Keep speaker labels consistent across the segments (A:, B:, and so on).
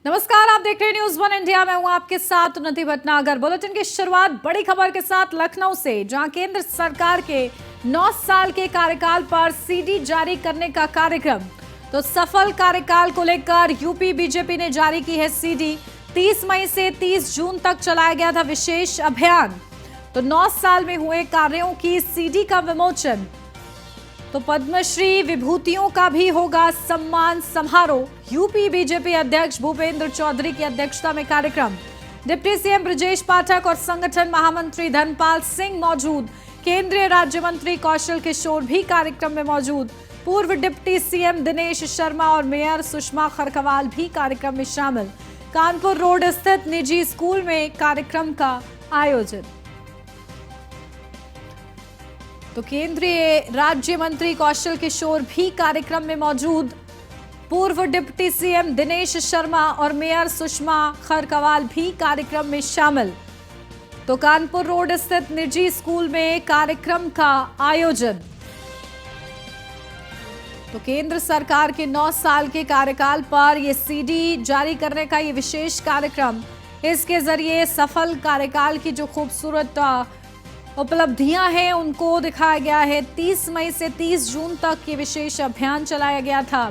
A: नमस्कार, आप देख रहे हैं न्यूज़ वन इंडिया। मैं हूं आपके साथ उन्नति भटनागर। बुलेटिन की शुरुआत बड़ी खबर के साथ लखनऊ से, जहां केंद्र सरकार के 9 साल के कार्यकाल पर सीडी जारी करने का कार्यक्रम। तो सफल कार्यकाल को लेकर यूपी बीजेपी ने जारी की है सीडी। 30 मई से 30 जून तक चलाया गया था विशेष अभियान। तो 9 साल में हुए कार्यों की सीडी का विमोचन। तो पद्मश्री विभूतियों का भी होगा सम्मान समारोह। यूपी बीजेपी अध्यक्ष भूपेंद्र चौधरी की अध्यक्षता में कार्यक्रम। डिप्टी सीएम ब्रजेश पाठक और संगठन महामंत्री धनपाल सिंह मौजूद। केंद्रीय राज्य मंत्री कौशल किशोर भी कार्यक्रम में मौजूद। पूर्व डिप्टी सीएम दिनेश शर्मा और मेयर सुषमा खरकवाल भी कार्यक्रम में शामिल। कानपुर रोड स्थित निजी स्कूल में कार्यक्रम का आयोजन। तो केंद्रीय राज्य मंत्री कौशल किशोर भी कार्यक्रम में मौजूद। पूर्व डिप्टी सीएम दिनेश शर्मा और मेयर सुषमा खरकवाल भी कार्यक्रम में शामिल। तो कानपुर रोड स्थित निजी स्कूल में कार्यक्रम का आयोजन। तो केंद्र सरकार के 9 साल के कार्यकाल पर यह सीडी जारी करने का ये विशेष कार्यक्रम। इसके जरिए सफल कार्यकाल की जो खूबसूरत उपलब्धियां हैं उनको दिखाया गया है। 30 मई से 30 जून तक ये विशेष अभियान चलाया गया था।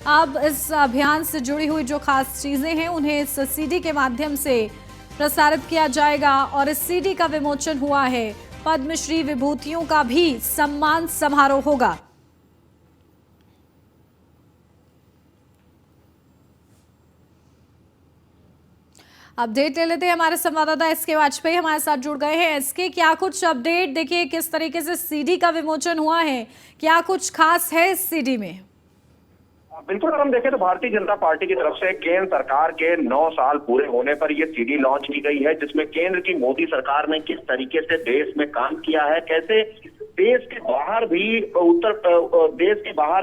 A: अब इस अभियान से जुड़ी हुई जो खास चीजें हैं उन्हें इस सीडी के माध्यम से प्रसारित किया जाएगा और इस सीडी का विमोचन हुआ है। पद्मश्री विभूतियों का भी सम्मान समारोह होगा। अपडेट ले लेते हैं, हमारे संवाददाता एसके वाजपेयी हमारे साथ जुड़ गए हैं। एसके, क्या कुछ अपडेट? देखिए किस तरीके से सीडी का विमोचन हुआ है, क्या कुछ खास है इस सीडी में?
B: बिल्कुल, अगर हम देखें तो भारतीय जनता पार्टी की तरफ से केंद्र सरकार के 9 साल पूरे होने पर यह सीडी लॉन्च की गई है, जिसमें केंद्र की मोदी सरकार ने किस तरीके से देश में काम किया है, कैसे देश के बाहर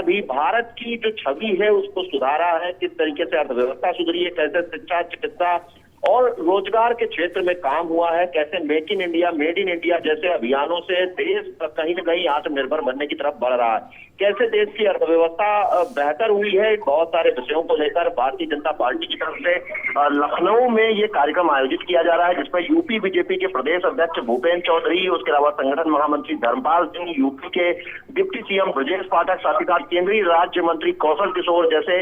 B: भी भारत की जो छवि है उसको सुधारा है, किस तरीके से अर्थव्यवस्था सुधरी है, कैसे शिक्षा, चिकित्सा और रोजगार के क्षेत्र में काम हुआ है, कैसे make in India, made in India जैसे अभियानों से देश कहीं न कहीं आत्मनिर्भर बनने की तरफ बढ़ रहा है, कैसे देश की अर्थव्यवस्था बेहतर हुई है। बहुत सारे विषयों को लेकर भारतीय जनता पार्टी की तरफ से लखनऊ में ये कार्यक्रम आयोजित किया जा रहा है, जिसमें यूपी बीजेपी के प्रदेश अध्यक्ष भूपेंद्र चौधरी, उसके अलावा संगठन महामंत्री धनपाल सिंह, यूपी के डिप्टी सीएम ब्रजेश पाठक, साथ ही साथ केंद्रीय राज्य मंत्री कौशल किशोर जैसे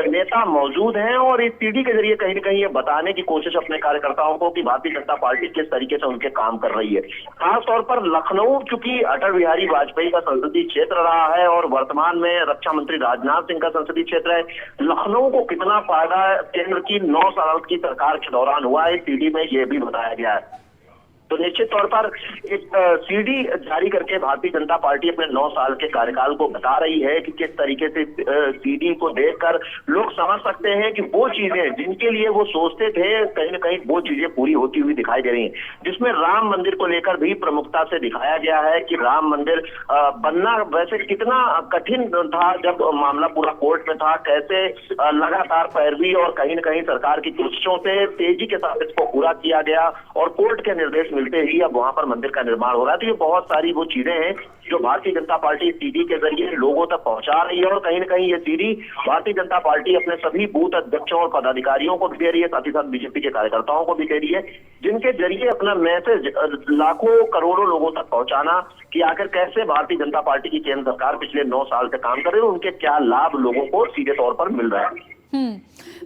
B: नेता मौजूद हैं। और इस सीडी के जरिए कहीं न कहीं ये बताने की कोशिश अपने कार्यकर्ताओं को कि भारतीय जनता पार्टी किस तरीके से उनके काम कर रही है। खासतौर पर लखनऊ चूंकि अटल बिहारी वाजपेयी का संसदीय क्षेत्र रहा है और वर्तमान में रक्षा मंत्री राजनाथ सिंह का संसदीय क्षेत्र है, लखनऊ को कितना फायदा केंद्र की 9 साल की सरकार के दौरान हुआ है, सीडी में ये भी बताया गया है। तो निश्चित तौर पर एक सीडी जारी करके भारतीय जनता पार्टी अपने 9 साल के कार्यकाल को बता रही है कि किस तरीके से सीडी को देखकर लोग समझ सकते हैं कि वो चीजें जिनके लिए वो सोचते थे कहीं न कहीं वो चीजें पूरी होती हुई दिखाई दे रही हैं, जिसमें राम मंदिर को लेकर भी प्रमुखता से दिखाया गया है कि राम मंदिर बनना वैसे कितना कठिन था जब मामला पूरा कोर्ट में था, कैसे लगातार पैरवी और कहीं न कहीं सरकार की कोशिशों से तेजी के साथ इसको पूरा किया गया और कोर्ट के निर्देश मिलते ही अब वहां पर मंदिर का निर्माण हो रहा है। तो ये बहुत सारी वो चीजें हैं जो भारतीय जनता पार्टी सीडी के जरिए लोगों तक पहुंचा रही है और कहीं न कहीं ये सीडी भारतीय जनता पार्टी अपने सभी बूथ अध्यक्षों और पदाधिकारियों को भी दे रही है, साथ ही साथ बीजेपी के कार्यकर्ताओं को भी दे रही है, जिनके जरिए अपना मैसेज लाखों करोड़ों लोगों तक पहुंचाना कि आखिर कैसे भारतीय जनता पार्टी की केंद्र सरकार पिछले 9 साल से काम कर रही है, उनके क्या लाभ लोगों को सीधे तौर पर मिल रहा है।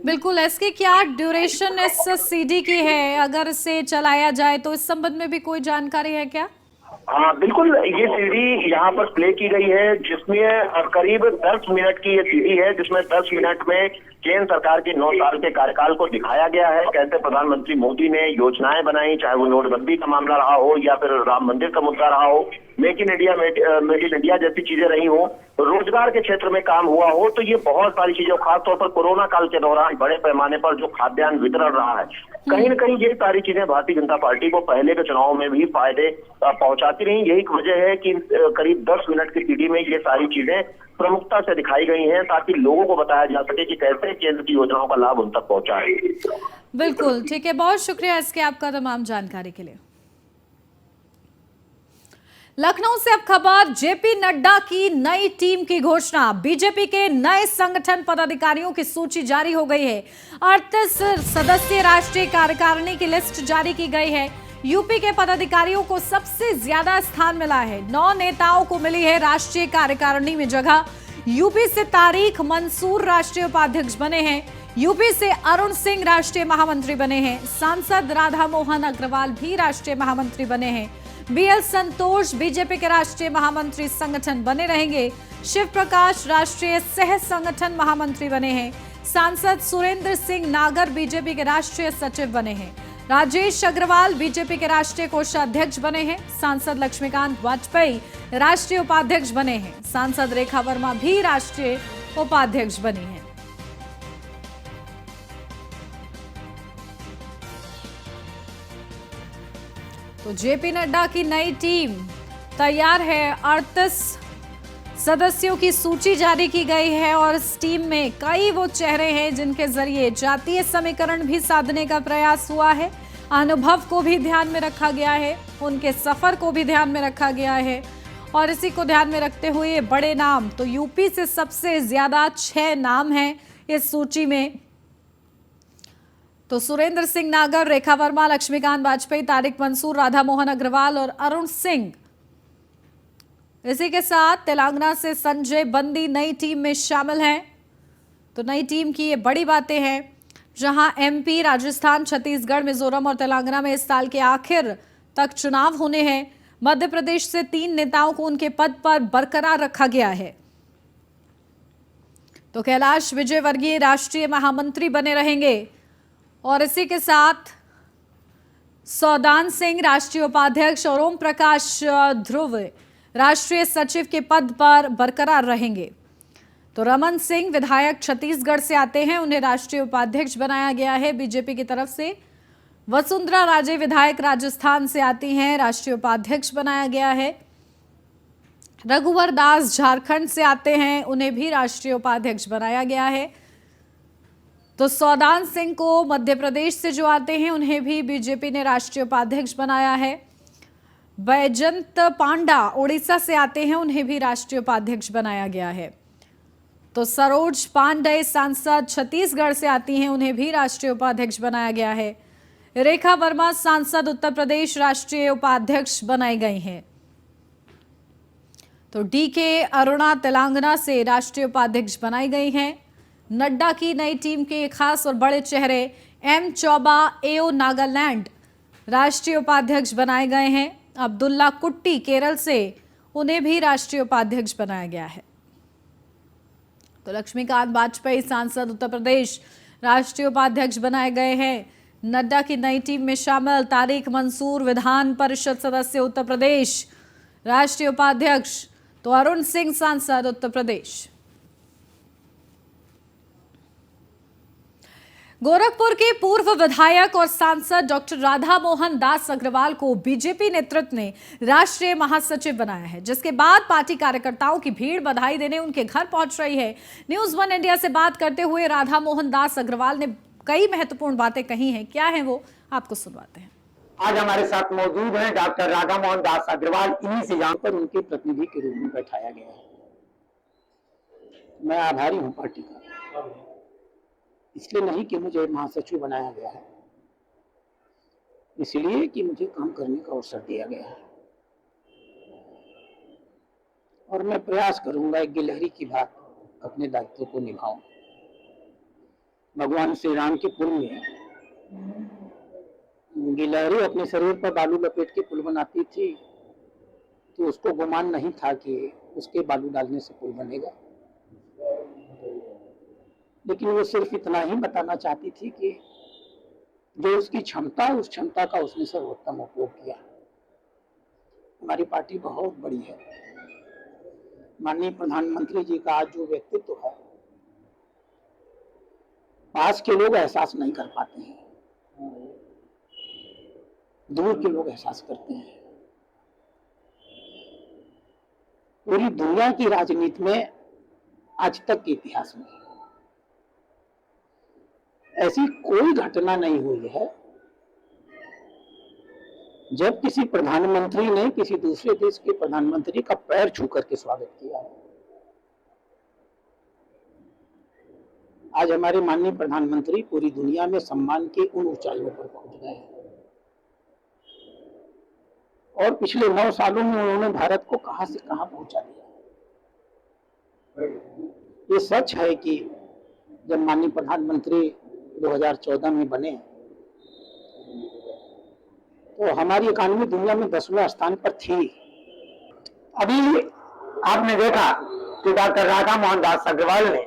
A: बिल्कुल। इसकी क्या ड्यूरेशन इस सीडी की है, अगर इसे चलाया जाए तो इस संबंध में भी कोई जानकारी है क्या?
B: हाँ बिल्कुल, ये सीडी यहाँ पर प्ले की गई है, जिसमें करीब 10 मिनट की ये सीडी है, जिसमें 10 मिनट में केंद्र सरकार के 9 साल के कार्यकाल को दिखाया गया है, कैसे प्रधानमंत्री मोदी ने योजनाएं बनाई, चाहे वो नोटबंदी का मामला रहा हो या फिर राम मंदिर का मुद्दा रहा हो, make in India, made in India जैसी चीजें रही हो, रोजगार के क्षेत्र में काम हुआ हो। तो ये बहुत सारी चीजें, खासतौर पर कोरोना काल के दौरान बड़े पैमाने पर जो खाद्यान्न वितरण रहा है, कहीं न कहीं ये सारी चीजें भारतीय जनता पार्टी को पहले के चुनाव में भी फायदे पहुंचाती रही। यही वजह है कि करीब 10 मिनट की सीडी में ये सारी चीजें प्रमुखता से दिखाई गई हैं, ताकि लोगों को बताया जा सके कि कैसे केंद्र की योजनाओं का लाभ उन तक पहुंचा है।
A: बिल्कुल ठीक है, बहुत शुक्रिया इसके आपका तमाम जानकारी के लिए। लखनऊ से अब खबर, जेपी नड्डा की नई टीम की घोषणा। बीजेपी के नए संगठन पदाधिकारियों की सूची जारी हो गई है। 38 सदस्यीय राष्ट्रीय कार्यकारिणी की लिस्ट जारी की गई है। यूपी के पदाधिकारियों को सबसे ज्यादा स्थान मिला है। 9 नेताओं को मिली है राष्ट्रीय कार्यकारिणी में जगह। यूपी से तारिक मंसूर राष्ट्रीय उपाध्यक्ष बने हैं। यूपी से अरुण सिंह राष्ट्रीय महामंत्री बने हैं। सांसद राधा मोहन अग्रवाल भी राष्ट्रीय महामंत्री बने हैं। बीएल संतोष बीजेपी के राष्ट्रीय महामंत्री संगठन बने रहेंगे। शिव प्रकाश राष्ट्रीय सह संगठन महामंत्री बने हैं। सांसद सुरेंद्र सिंह नागर बीजेपी के राष्ट्रीय सचिव बने हैं। राजेश अग्रवाल बीजेपी के राष्ट्रीय कोषाध्यक्ष बने हैं। सांसद लक्ष्मीकांत वाजपेयी राष्ट्रीय उपाध्यक्ष बने हैं। सांसद रेखा वर्मा भी राष्ट्रीय उपाध्यक्ष बनी हैं। तो जेपी नड्डा की नई टीम तैयार है। 38 सदस्यों की सूची जारी की गई है और इस टीम में कई वो चेहरे हैं जिनके जरिए जातीय समीकरण भी साधने का प्रयास हुआ है। अनुभव को भी ध्यान में रखा गया है, उनके सफर को भी ध्यान में रखा गया है और इसी को ध्यान में रखते हुए ये बड़े नाम, तो यूपी से सबसे ज्यादा 6 नाम हैं इस सूची में। तो सुरेंद्र सिंह नागर, रेखा वर्मा, लक्ष्मीकांत वाजपेयी, तारिक मंसूर, राधा मोहन अग्रवाल और अरुण सिंह। इसी के साथ तेलंगाना से संजय बंदी नई टीम में शामिल हैं। तो नई टीम की ये बड़ी बातें हैं, जहां एमपी, राजस्थान, छत्तीसगढ़, मिजोरम और तेलंगाना में इस साल के आखिर तक चुनाव होने हैं। मध्य प्रदेश से 3 नेताओं को उनके पद पर बरकरार रखा गया है। तो कैलाश विजयवर्गीय राष्ट्रीय महामंत्री बने रहेंगे और इसी के साथ सौदान सिंह राष्ट्रीय उपाध्यक्ष और ओम प्रकाश ध्रुव राष्ट्रीय सचिव के पद पर बरकरार रहेंगे। तो रमन सिंह विधायक छत्तीसगढ़ से आते हैं, उन्हें राष्ट्रीय उपाध्यक्ष बनाया गया है बीजेपी की तरफ से। वसुंधरा राजे विधायक राजस्थान से आती हैं, राष्ट्रीय उपाध्यक्ष बनाया गया है। रघुवर दास झारखंड से आते हैं, उन्हें भी राष्ट्रीय उपाध्यक्ष बनाया गया है। तो सौदान सिंह को मध्य प्रदेश से जो आते हैं, उन्हें भी बीजेपी ने राष्ट्रीय उपाध्यक्ष बनाया है। बैजंत पांडा ओडिशा से आते हैं, उन्हें भी राष्ट्रीय उपाध्यक्ष बनाया गया है। तो सरोज पांडे सांसद छत्तीसगढ़ से आती हैं, उन्हें भी राष्ट्रीय उपाध्यक्ष बनाया गया है। रेखा वर्मा सांसद उत्तर प्रदेश राष्ट्रीय उपाध्यक्ष बनाई गई हैं। तो डीके अरुणा तेलंगाना से राष्ट्रीय उपाध्यक्ष बनाई गई हैं। नड्डा की नई टीम के खास और बड़े चेहरे एम चौबा एओ नागालैंड राष्ट्रीय उपाध्यक्ष बनाए गए हैं। अब्दुल्ला कुट्टी केरल से, उन्हें भी राष्ट्रीय उपाध्यक्ष बनाया गया है। तो लक्ष्मीकांत वाजपेयी सांसद उत्तर प्रदेश राष्ट्रीय उपाध्यक्ष बनाए गए हैं। नड्डा की नई टीम में शामिल तारिक मंसूर विधान परिषद सदस्य उत्तर प्रदेश राष्ट्रीय उपाध्यक्ष। तो अरुण सिंह सांसद उत्तर प्रदेश। गोरखपुर के पूर्व विधायक और सांसद डॉक्टर राधा मोहन दास अग्रवाल को बीजेपी नेतृत्व ने राष्ट्रीय महासचिव बनाया है, जिसके बाद पार्टी कार्यकर्ताओं की भीड़ बधाई देने उनके घर पहुंच रही है। न्यूज़ 1 इंडिया से बात करते हुए राधा मोहन दास अग्रवाल ने कई महत्वपूर्ण बातें कही हैं। क्या है वो, आपको सुनवाते हैं।
C: आज हमारे साथ मौजूद हैं डॉक्टर राधा मोहन दास अग्रवाल। इन्हीं से यहाँ पर उनके प्रतिनिधि के रूप में बैठाया गया है। मैं आभारी हूँ पार्टी का, इसलिए नहीं कि मुझे महासचिव बनाया गया है, इसलिए कि मुझे काम करने का अवसर दिया गया है और मैं प्रयास करूंगा एक गिलहरी की बात अपने दायित्व को निभाऊं। भगवान श्री राम के पुल में गिलहरी अपने शरीर पर बालू लपेट के पुल बनाती थी, तो उसको गुमान नहीं था कि उसके बालू डालने से पुल बनेगा, लेकिन वो सिर्फ इतना ही बताना चाहती थी कि जो उसकी क्षमता है, उस क्षमता का उसने सर्वोत्तम उपयोग किया। हमारी पार्टी बहुत बड़ी है। माननीय प्रधानमंत्री जी का आज जो व्यक्तित्व है, पास के लोग एहसास नहीं कर पाते हैं, दूर के लोग एहसास करते हैं। पूरी दुनिया की राजनीति में आज तक के इतिहास में ऐसी कोई घटना नहीं हुई है जब किसी प्रधानमंत्री ने किसी दूसरे देश के प्रधानमंत्री का पैर छू करके स्वागत किया है। आज हमारे माननीय प्रधानमंत्री पूरी दुनिया में सम्मान की उन ऊंचाइयों पर पहुंच गए हैं और पिछले 9 सालों में उन्होंने भारत को कहां से कहां पहुंचा दिया। ये सच है कि जब माननीय प्रधानमंत्री 2014 में बने तो हमारी इकॉनमी दुनिया में 10वें स्थान पर थी। अभी आपने देखा कि डॉक्टर राधा मोहन दास अग्रवाल ने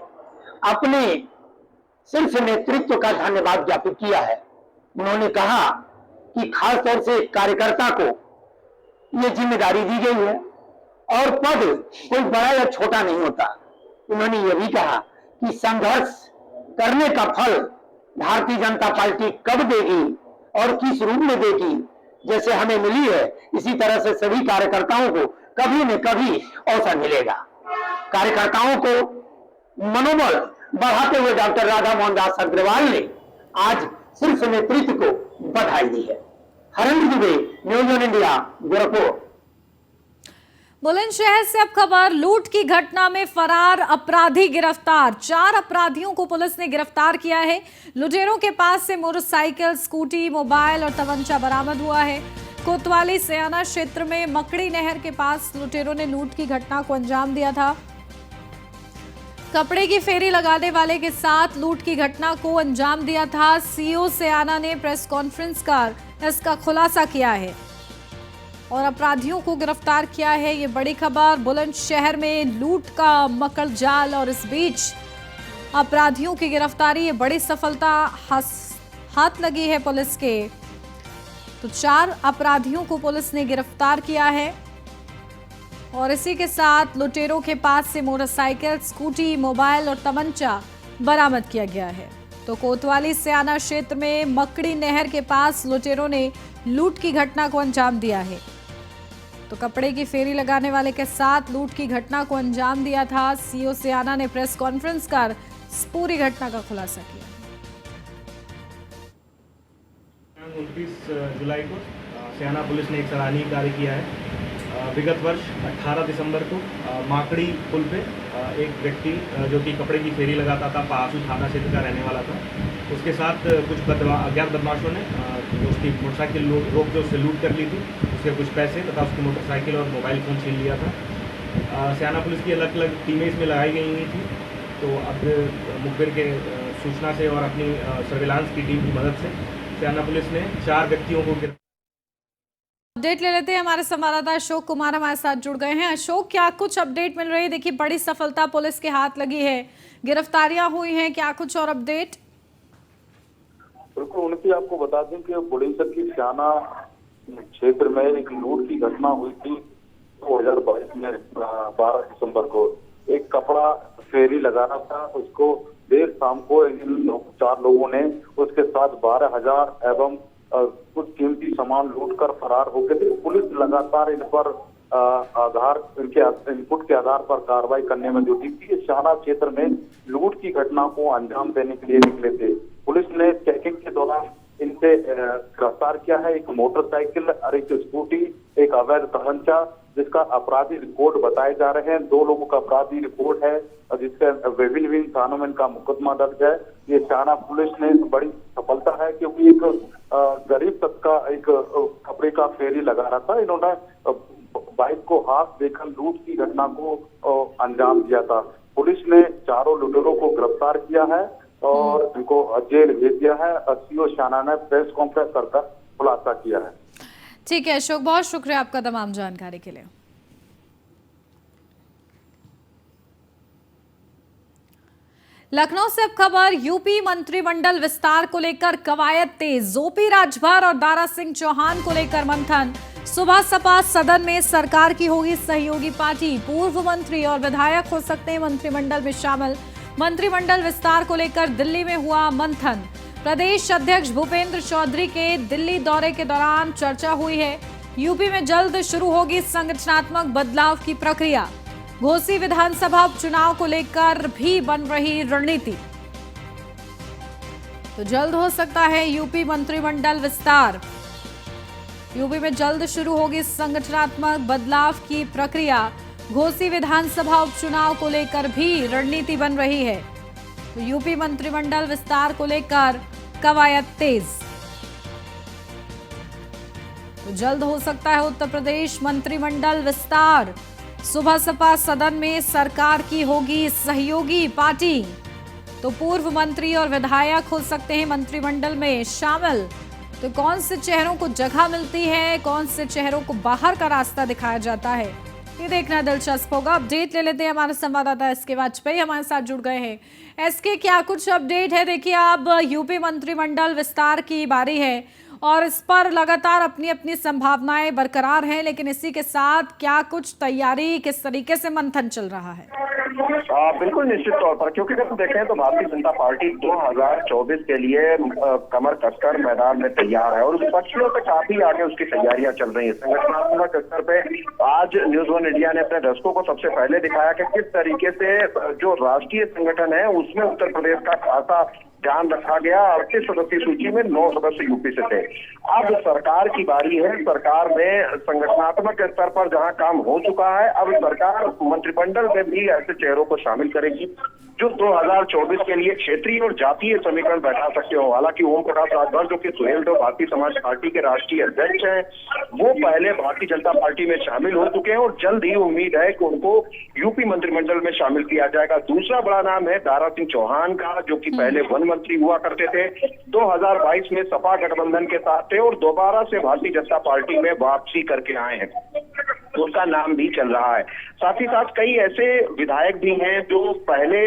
C: अपने सिर्फ नेतृत्व का धन्यवाद ज्ञापित किया है। उन्होंने कहा कि खास तौर से कार्यकर्ता को ये जिम्मेदारी दी गई है और पद कोई बड़ा या छोटा नहीं होता। उन्होंने ये भी कहा कि संघर्ष करने का फल भारतीय जनता पार्टी कब देगी और किस रूप में देगी, जैसे हमें मिली है इसी तरह से सभी कार्यकर्ताओं को कभी न कभी अवसर मिलेगा। कार्यकर्ताओं को मनोबल बढ़ाते हुए डॉक्टर राधा मोहन दास अग्रवाल ने आज सिर्फ नेतृत्व को बधाई दी है। Harendra Dubey, news on India, Gorakhpur.
A: Bulandshahr से अब खबर, लूट की घटना में फरार अपराधी गिरफ्तार। 4 अपराधियों को पुलिस ने गिरफ्तार किया है। लुटेरों के पास से मोटरसाइकिल, स्कूटी, मोबाइल और तमंचा बरामद हुआ है। कोतवाली सयाना क्षेत्र में मकड़ी नहर के पास लुटेरों ने लूट की घटना को अंजाम दिया था। कपड़े की फेरी लगाने वाले के साथ लूट की घटना को अंजाम दिया था। सीओ सयाना ने प्रेस कॉन्फ्रेंस कर इसका खुलासा किया है और अपराधियों को गिरफ्तार किया है। ये बड़ी खबर, बुलंदशहर में लूट का मकड़ जाल और इस बीच अपराधियों की गिरफ्तारी, ये बड़ी सफलता हाथ लगी है पुलिस के। तो 4 अपराधियों को पुलिस ने गिरफ्तार किया है और इसी के साथ लुटेरों के पास से मोटरसाइकिल, स्कूटी, मोबाइल और तमंचा बरामद किया गया है। तो कोतवाली सयाना क्षेत्र में मकड़ी नहर के पास लुटेरों ने लूट की घटना को अंजाम दिया है। तो कपड़े की फेरी लगाने वाले के साथ लूट की घटना को अंजाम दिया था। सीओ सयाना ने प्रेस कॉन्फ्रेंस कर इस पूरी घटना का खुलासा किया।
D: 29 जुलाई को सयाना पुलिस ने एक सराहनीय कार्य किया है। विगत वर्ष 18 दिसंबर को माकड़ी पुल पे एक व्यक्ति जो कि कपड़े की फेरी लगाता था, पासू थाना क्षेत्र का रहने वाला था, उसके साथ कुछ अज्ञात बदमाशों ने उसकी मोटरसाइकिल रोक के उससे लूट कर ली थी। उसके कुछ पैसे तथा उसकी मोटरसाइकिल और मोबाइल फ़ोन छीन लिया था। सयाना पुलिस की अलग अलग टीमें इसमें लगाई गई हुई थी। तो अब मुखबिर के सूचना से और अपनी सर्विलांस की टीम की मदद से सयाना पुलिस ने 4 व्यक्तियों को
A: अपडेट ले लेते हैं। हमारे संवाददाता अशोक कुमार हमारे साथ जुड़ गए हैं। अशोक, क्या कुछ अपडेट मिल रही है? देखिए, बड़ी सफलता पुलिस के हाथ लगी है, गिरफ्तारियां हुई हैं, क्या कुछ और अपडेट?
E: बिल्कुल उनकी आपको बता दें कि बुलंदशहर की सयाना क्षेत्र में एक लूट की घटना हुई थी 2022 में 12 दिसंबर को। एक कपड़ा फेरी लगाना था, उसको देर शाम को 4 लोगों ने उसके साथ 12,000 एवं कुछ कीमती सामान लूटकर फरार हो गए थे। पुलिस लगातार इन पर इनके इनपुट के आधार पर कार्रवाई करने में जुटी थी। सयाना क्षेत्र में लूट की घटना को अंजाम देने के लिए निकले थे। पुलिस ने चेकिंग के दौरान इनसे गिरफ्तार किया है। एक मोटरसाइकिल और एक स्कूटी, एक अवैध तमंचा, जिसका अपराधी रिकॉर्ड बताए जा रहे हैं। 2 लोगों का अपराधी रिकॉर्ड है और जिसके विभिन्न थानों में इनका मुकदमा दर्ज है। ये सयाना पुलिस ने बड़ी सफलता है, क्योंकि एक गरीब तक का एक कपड़े का फेरी लगा रहा था, इन्होंने बाइक को हाथ देकर लूट की घटना को अंजाम दिया था। पुलिस ने 4 लुटेरों को गिरफ्तार किया है और इनको जेल भेज दिया है। सीओ सयाना ने प्रेस कॉन्फ्रेंस कर खुलासा किया है।
A: ठीक है अशोक, बहुत शुक्रिया आपका तमाम जानकारी के लिए। लखनऊ से अब खबर, यूपी मंत्रिमंडल विस्तार को लेकर कवायद तेज। ओपी राजभर और दारा सिंह चौहान को लेकर मंथन। सुबह सपा सदन में सरकार की होगी सहयोगी पार्टी। पूर्व मंत्री और विधायक हो सकते हैं मंत्रिमंडल में शामिल। मंत्रिमंडल विस्तार को लेकर दिल्ली में हुआ मंथन। प्रदेश अध्यक्ष भूपेंद्र चौधरी के दिल्ली दौरे के दौरान चर्चा हुई है। यूपी में जल्द शुरू होगी संगठनात्मक बदलाव की प्रक्रिया। घोसी विधानसभा उपचुनाव को लेकर भी बन रही रणनीति। तो जल्द हो सकता है यूपी मंत्रिमंडल विस्तार। यूपी में जल्द शुरू होगी संगठनात्मक बदलाव की प्रक्रिया। घोसी विधानसभा उपचुनाव को लेकर भी रणनीति बन रही है। तो यूपी मंत्रिमंडल विस्तार को लेकर कवायद तेज। तो जल्द हो सकता है उत्तर प्रदेश मंत्रिमंडल विस्तार। सुबह सपा सदन में सरकार की होगी सहयोगी पार्टी। तो पूर्व मंत्री और विधायक हो सकते हैं मंत्रिमंडल में शामिल। तो कौन से चेहरों को जगह मिलती है, कौन से चेहरों को बाहर का रास्ता दिखाया जाता है, ये देखना दिलचस्प होगा। अपडेट ले लेते हैं, हमारे संवाददाता एसके वाजपेयी हमारे साथ जुड़ गए हैं। एसके, क्या कुछ अपडेट है? देखिए, अब यूपी मंत्रिमंडल विस्तार की बारी है और इस पर लगातार अपनी अपनी संभावनाएं बरकरार हैं, लेकिन इसी के साथ क्या कुछ तैयारी, किस तरीके से मंथन चल रहा है?
B: बिल्कुल निश्चित तौर पर, क्योंकि अगर हम देखें तो भारतीय जनता पार्टी 2024 के लिए कमर कसकर मैदान में तैयार है और विपक्षियों से काफी आगे उसकी तैयारियां चल रही है। संगठनात्मक स्तर पे आज न्यूज वन इंडिया ने अपने दर्शकों को सबसे पहले दिखाया कि किस तरीके से जो राष्ट्रीय संगठन है उसमें उत्तर प्रदेश का खासा ध्यान रखा गया। 38 सदस्यीय सूची में 9 सदस्य यूपी से थे। अब सरकार की बारी है। सरकार में संगठनात्मक स्तर पर जहां काम हो चुका है, अब सरकार मंत्रिमंडल में भी ऐसे चेहरों को शामिल करेगी जो 2024 के लिए क्षेत्रीय और जातीय समीकरण बैठा सकते हो। हालांकि ओम प्रकाश राजभर, जो कि सुहेलदेव भारतीय समाज पार्टी के राष्ट्रीय अध्यक्ष हैं, वो पहले भारतीय जनता पार्टी में शामिल हो चुके हैं और जल्द ही उम्मीद है कि उनको यूपी मंत्रिमंडल में शामिल किया जाएगा। दूसरा बड़ा नाम है दारा सिंह चौहान का, जो कि पहले वन मंत्री हुआ करते थे, 2022 में सपा गठबंधन के साथ थे और दोबारा से भारतीय जनता पार्टी में वापसी करके आए हैं। उसका नाम भी चल रहा है। साथ ही साथ कई ऐसे विधायक भी हैं जो पहले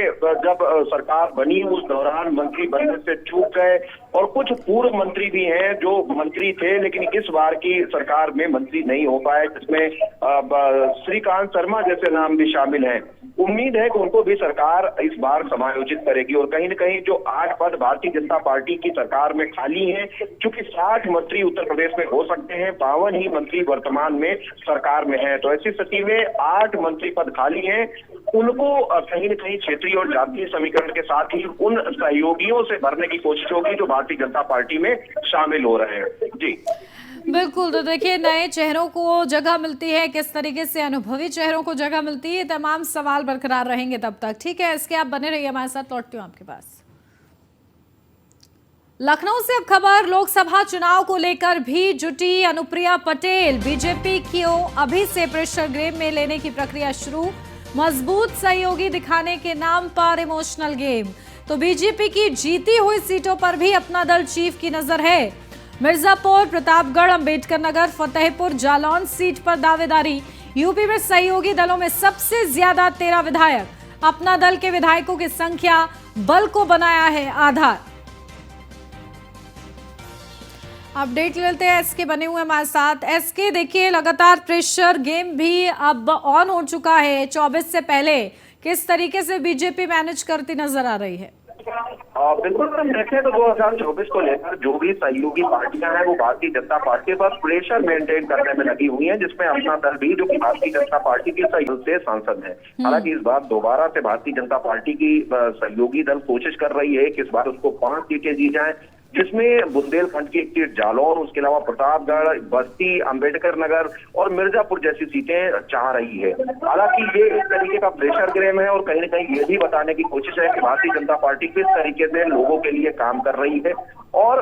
B: जब सरकार बनी उस दौरान मंत्री बनने से चूक गए और कुछ पूर्व मंत्री भी हैं जो मंत्री थे लेकिन इस बार की सरकार में मंत्री नहीं हो पाए, जिसमें श्रीकांत शर्मा जैसे नाम भी शामिल हैं। उम्मीद है कि उनको भी सरकार इस बार समायोजित करेगी और कहीं न कहीं जो 8 पद भारतीय जनता पार्टी की सरकार में खाली हैं, क्योंकि 60 मंत्री उत्तर प्रदेश में हो सकते हैं, 52 ही मंत्री वर्तमान में सरकार में है। तो ऐसी स्थिति में 8 मंत्री पद खाली हैं, उनको कहीं न कहीं क्षेत्रीय और जातीय समीकरण के साथ ही उन सहयोगियों से भरने की कोशिश होगी जो भारतीय जनता पार्टी में शामिल हो रहे हैं। जी
A: बिल्कुल। तो देखिए, नए चेहरों को जगह मिलती है, किस तरीके से अनुभवी चेहरों को जगह मिलती है, तमाम सवाल बरकरार रहेंगे तब तक। ठीक है, इसके आप बने रहिए हमारे साथ, लौटती हूँ आपके पास। लखनऊ से अब खबर लोकसभा चुनाव को लेकर भी जुटी अनुप्रिया पटेल। बीजेपी को अभी से प्रेशर गेम में लेने की प्रक्रिया शुरू। मजबूत सहयोगी दिखाने के नाम पर इमोशनल गेम। तो बीजेपी की जीती हुई सीटों पर भी अपना दल चीफ की नजर है। मिर्जापुर, प्रतापगढ़, अंबेडकर नगर, फतेहपुर, जालौन सीट पर दावेदारी। यूपी में सहयोगी दलों में सबसे ज्यादा 13 विधायक। अपना दल के विधायकों की संख्या बल को बनाया है आधार। अपडेट लेते हैं, एसके बने हुए हमारे साथ। एसके, देखिए, लगातार प्रेशर गेम भी अब ऑन हो चुका है 24 से पहले। किस तरीके से बीजेपी मैनेज करती नजर आ रही है?
B: बिल्कुल, हम देखें तो 2024 को लेकर जो भी सहयोगी पार्टियां हैं वो भारतीय जनता पार्टी पर प्रेशर मेंटेन करने में लगी हुई हैं, जिसमें अपना दल भी, जो कि भारतीय जनता पार्टी के सहयोग से सांसद है। हालांकि इस बार दोबारा से भारतीय जनता पार्टी की सहयोगी दल कोशिश कर रही है कि इस बार उसको 5 सीटें दी जाएं, जिसमें बुंदेलखंड की एक सीट जालौन, उसके अलावा प्रतापगढ़, बस्ती, अंबेडकर नगर और मिर्जापुर जैसी सीटें चाह रही है। हालांकि ये एक तरीके का प्रेशर गेम है और कहीं न कहीं ये भी बताने की कोशिश है कि भारतीय जनता पार्टी किस तरीके से लोगों के लिए काम कर रही है और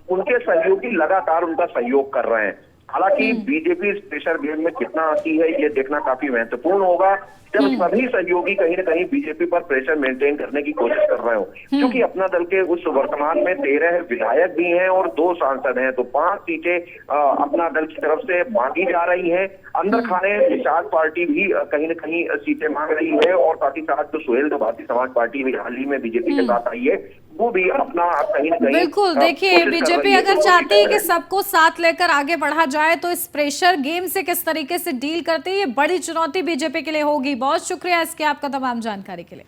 B: उनके सहयोगी लगातार उनका सहयोग कर रहे हैं। हालांकि बीजेपी इस प्रेशर गेम में कितना आती है ये देखना काफी महत्वपूर्ण होगा, जब सभी सहयोगी कहीं न कहीं बीजेपी पर प्रेशर मेंटेन करने की कोशिश कर रहे हो, क्योंकि अपना दल के उस वर्तमान में 13 विधायक भी हैं और 2 सांसद हैं, तो 5 सीटें अपना दल की तरफ से मांगी जा रही हैं। अंदर खाने निषाद पार्टी भी कहीं न कहीं सीटें मांग रही है और साथ ही साथ जो सुहेलदेव भारतीय समाज पार्टी भी हाल ही में बीजेपी के साथ आई है, वो भी अपना कहीं न कहीं
A: बिल्कुल। देखिए, बीजेपी अगर चाहती है कि सबको साथ लेकर आगे बढ़ा जाए तो इस प्रेशर गेम से किस तरीके से डील करती है, ये बड़ी चुनौती बीजेपी के लिए होगी। बहुत शुक्रिया इसके आपका तमाम जानकारी के लिए।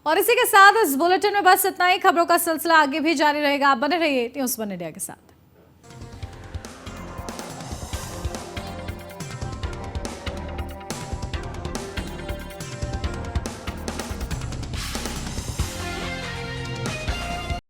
A: और इसी के साथ इस बुलेटिन में बस इतना ही। खबरों का सिलसिला आगे भी जारी रहेगा। आप बने रहिए न्यूज़ वन इंडिया के साथ।